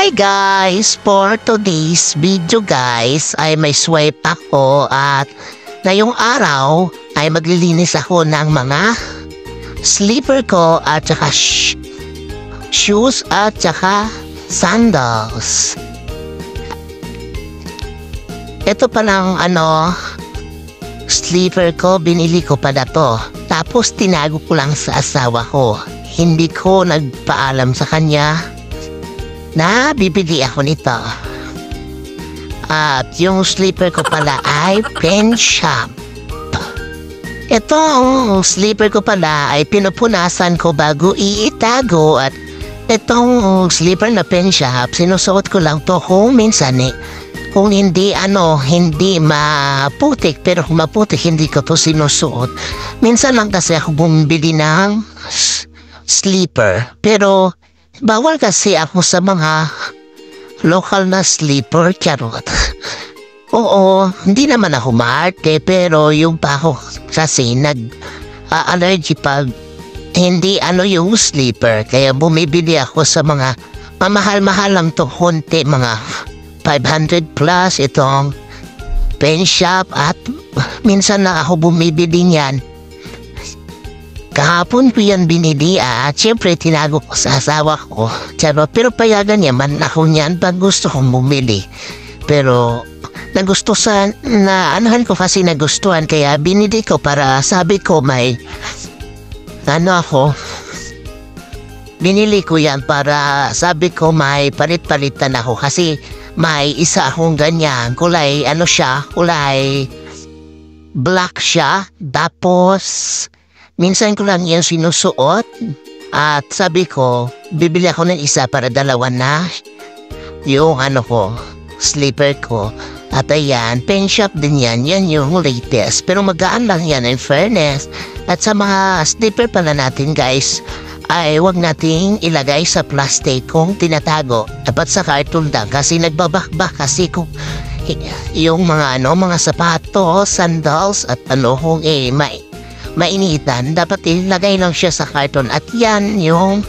Hi guys! For today's video guys ay may swipe ako at ngayong araw ay maglilinis ako ng mga slipper ko at saka shoes at saka sandals. Ito palang slipper ko, binili ko pa na to. Tapos tinago ko lang sa asawa ko. Hindi ko nagpaalam sa kanya na bibili ako nito. At yung slipper ko pala ay pen shop. Itong slipper ko pala ay pinupunasan ko bago iitago. At itong slipper na pen shop, sinusuot ko lang to kung minsan kung hindi hindi maputik, pero kung maputik hindi ko to sinusuot. Minsan lang kasi ako bumibili ng slipper, pero bawal kasi ako sa mga local na slipper, charot. Oo, hindi naman ako maarte, pero yung pa ako kasi allergy pag hindi yung slipper. Kaya bumibili ako sa mga mamahal-mahal lang to, konti, mga 500 plus itong pen shop. At minsan na ako bumibili niyan. Kahapon ko yan binili at syempre tinago ko sa asawa ko. Pero payagan niya man ako niyan pag gusto kong bumili. Pero nagustuhan ko kasi nagustuhan, kaya binili ko para sabi ko may binili ko yan para sabi ko may palit-palitan ako kasi may isa akong ganyan, kulay kulay black siya, tapos minsan ko lang yan sinusuot at sabi ko bibili ako ng isa para dalawa na yung slipper ko. At ayan, pen shop din yan yung latest, pero magaan lang yan in fairness. At sa mga slipper pala natin guys ay wag nating ilagay sa plastic kung tinatago. Dapat sa carton lang kasi nagbabakbak kasi kung yung mga mga sapatos, sandals at kung mainitan, dapat ilagay lang siya sa carton. At yan yung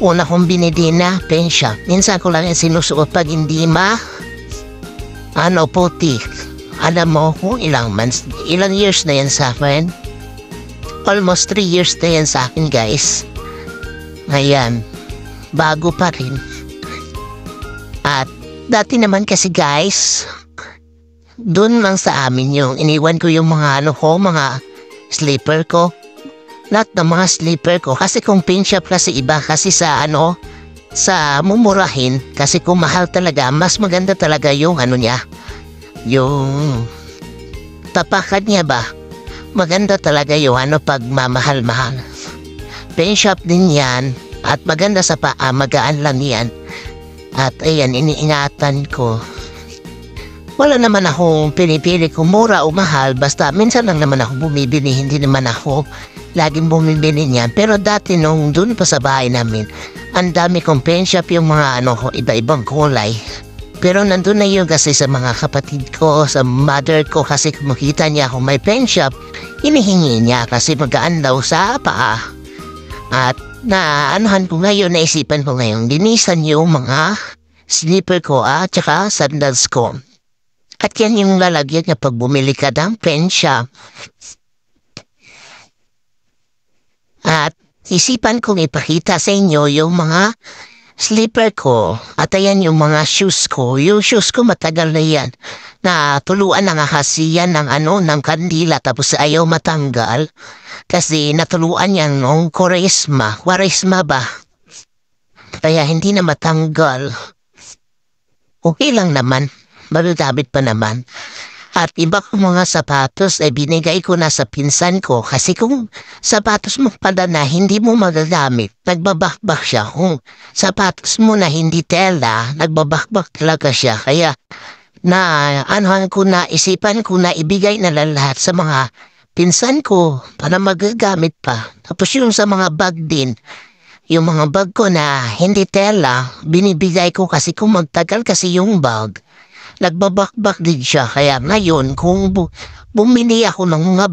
una kong binili na pen shop. Minsan ko lang yung sinusuot pag hindi putik. Alam mo kung ilang years na yan sa akin. Almost 3 years na yan sa akin guys. Ngayon, bago pa rin. At dati naman kasi guys, dun lang sa amin yung iniwan ko yung mga mga slipper ko. Lahat ng mga slipper ko. Kasi kung pen shop kasi iba kasi sa sa mumurahin. Kasi kung mahal talaga, mas maganda talaga yung niya. Yung tapakan niya ba? Maganda talaga yung pag mamahal-mahal. Pen shop din yan. At maganda sa paa, magaan lang yan. At ayan, iniingatan ko. Wala naman akong pinipili kung mura o mahal. Basta minsan lang naman ako bumibili. Hindi naman ako laging bumibili niyan. Pero dati nung dun pa sa bahay namin, ang dami kong pen shop, yung mga iba-ibang kulay. Pero nandun na yun kasi sa mga kapatid ko, sa mother ko, kasi kung makita niya kung may pen shop, hinihingi niya kasi magaan daw sa paa. At naisipan ko ngayon, linisan yung mga slipper ko at saka sandals ko. At yan yung lalagyan niya pag bumili ka ng pen shop. At isipan kong ipakita sa inyo yung mga slipper ko. At ayan yung mga shoes ko. Yung shoes ko matagal na yan. Natuluan na nga kasi yan ng kandila tapos ayaw matanggal. Kasi natuluan yan nung Kwaresma ba? Kaya hindi na matanggal. Okay lang naman. Mabitabit pa naman. At iba kong mga sapatos ay binigay ko na sa pinsan ko. Kasi kung sapatos mo pala na hindi mo magagamit, nagbabakbak siya. Kung sapatos mo na hindi tela, nagbabakbak talaga siya. Kaya isipan ko na ibigay na lahat sa mga pinsan ko para magagamit pa. Tapos yung sa mga bag din, yung mga bag ko na hindi tela, binibigay ko kasi kung magtagal kasi yung bag, nagbabakbak din siya. Kaya ngayon, kung bumili ako ng mga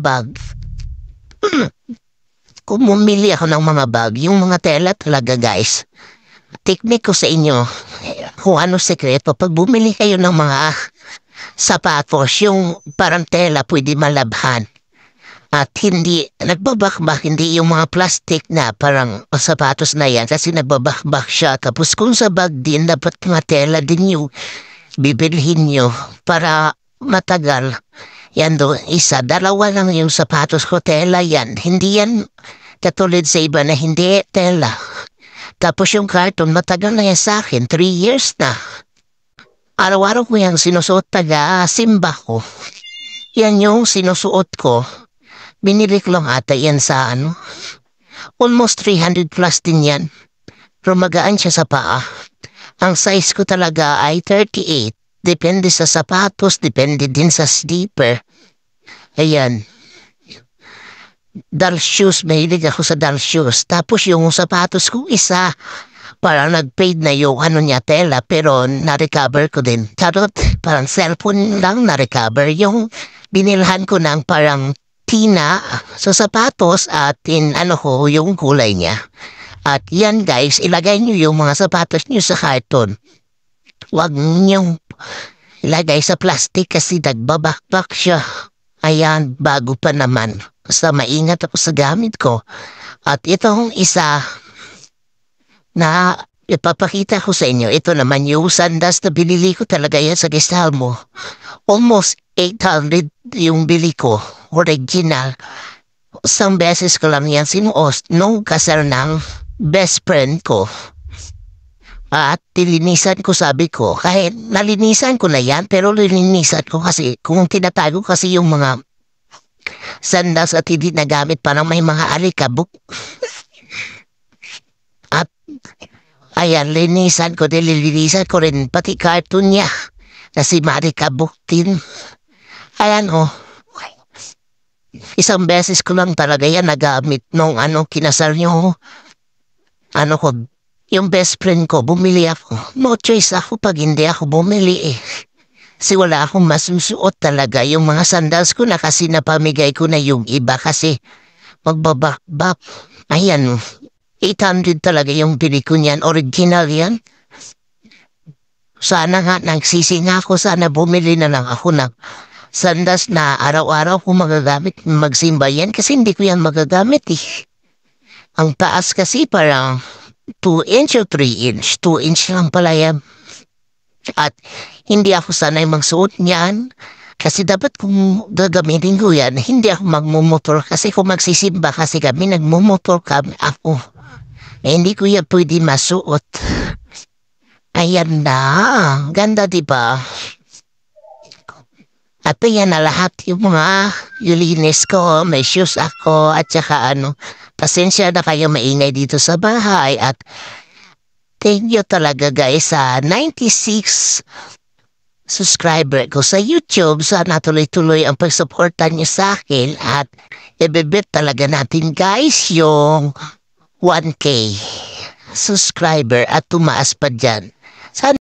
bag, yung mga tela talaga guys, technique ko sa inyo, kung ano sekreto. Pag bumili kayo ng mga sapatos, yung parang tela pwede malabhan. At hindi, nagbabakbak, hindi yung mga plastic na parang sapatos na yan kasi nagbabakbak siya. Tapos kung sa bag din, dapat mga tela din yung bibilhin nyo para matagal. Yan do, isa, dalawa lang yung sapatos ko, tela yan. Hindi yan katulad sa iba na hindi tela. Tapos yung carton, matagal na yan sa akin, 3 years na. Araw-araw ko yung sinusuot taga simba ko. Yan yung sinusuot ko. Binili ko lang ata yan sa almost 300 plus din yan. Pero magaan siya sa paa. Ang size ko talaga ay 38. Depende sa sapatos, depende din sa slipper. Ayan. Doll shoes, mahilig ako sa doll shoes. Tapos yung sapatos ko isa, parang nag-fade na yung niya tela, pero na-recover ko din. Charot, parang cellphone lang na-recover. Yung binilhan ko ng parang tina sa sapatos at yung kulay niya. At yan guys, ilagay nyo yung mga sapatos nyo sa karton. Huwag nyo ilagay sa plastic kasi nagbabakbak siya. Ayan, bago pa naman. Basta maingat ako sa gamit ko. At itong isa na ipapakita ko sa inyo, ito naman yung sandas na binili ko talaga yan sa Gestal mo. Almost 800 yung bili ko, original. Isang beses ko lang yan sinuot nung kasal ng best friend ko. At nilinisan ko, sabi ko, kahit nalinisan ko na yan, pero nilinisan ko kasi, kung tinatago kasi yung mga sandas at hindi nagamit, parang may mga alikabok. At, ayan, linisan ko, nilinisan ko rin, pati cartoon niya, na si Marikabok din. Ayan, isang beses ko lang talaga yan nagamit nung kinasal niyo. Yung best friend ko, bumili ako. No choice ako pag hindi ako bumili eh. Kasi wala akong masusuot talaga yung mga sandals ko na kasi napamigay ko na yung iba kasi magbabakbak. Ayan, 800 talaga yung bili ko niyan. Original yan. Sana nga, nagsisi nga ako, sana bumili na lang ako ng sandas na araw-araw ko magagamit, magsimba yan kasi hindi ko yan magagamit eh. Ang taas kasi parang 2 inch o 3 inch. 2 inch lang pala yan. At hindi ako sanay magsuot niyan. Kasi dapat kung gagamitin ko yan, hindi ako magmumotor. Kasi kung magsisimba kasi kami, nagmumotor kami ako. Eh, hindi ko yan pwede masuot. Ayan na. Ganda diba? At yan na lahat yung mga linis ko, may shoes ako, at saka pasensya na kayo maingay dito sa bahay at thank you talaga guys sa 96 subscriber ko sa YouTube. Sana tuloy-tuloy ang pagsuportan niyo sa akin at ibibit talaga natin guys yung 1K subscriber at tumaas pa dyan. Sana